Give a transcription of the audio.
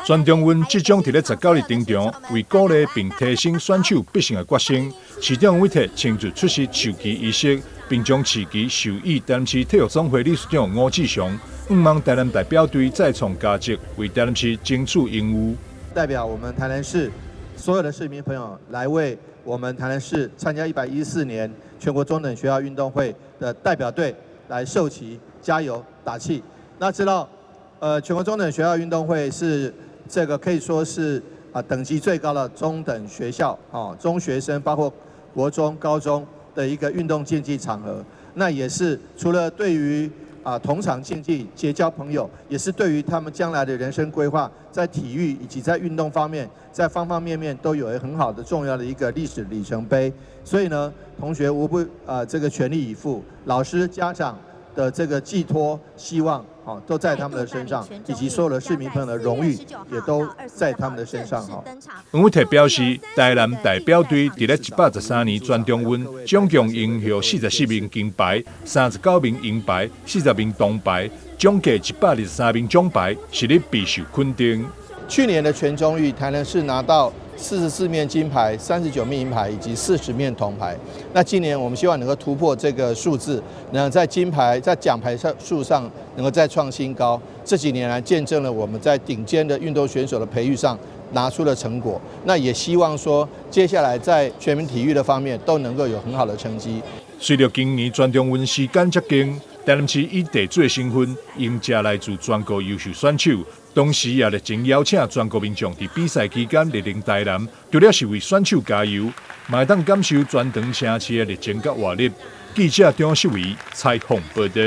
全中运即将伫咧19日登场，为鼓励并提升选手必胜的决心，市长委托亲自出席授旗仪式，并将旗旗授予台南市体育总会理事长吴志祥，望台南代表队再创佳绩，为台南市争取荣誉。代表我们台南市所有的市民朋友来为我们台南市参加114年全国中等学校运动会的代表队来授旗、加油打气。那知道，全国中等学校运动会是这个可以说是等级最高的中等学校中学生包括国中、高中的一个运动竞技场合。那也是除了对于同场竞技结交朋友，也是对于他们将来的人生规划，在体育以及在运动方面，在方方面面都有很好的重要的一个历史里程碑。所以呢，同学无不这个全力以赴，老师、家长的这个寄托、希望都在他们的身上，以及所有的市民朋友的荣誉也都在他们的身上黄伟霆表示，台南代表队伫咧113年全中运，总共赢获44名金牌、39名银牌、40名铜牌，总计123名奖牌，实力备受肯定。去年的全中运，台南市拿到44面金牌、39面银牌以及40面铜牌。那今年我们希望能够突破这个数字，能在金牌、在奖牌数上能够再创新高。这几年来见证了我们在顶尖的运动选手的培育上拿出了成果。那也希望说，接下来在全民体育的方面都能够有很好的成绩。随着今年全中运时间接近，台南市以地主的身份迎接来自全国优秀选手。同时也热情邀请全国民众在比赛期间莅临台南，除了是为选手加油，嘛会当感受全长城市的热情甲活力。记者张秀维采访报道。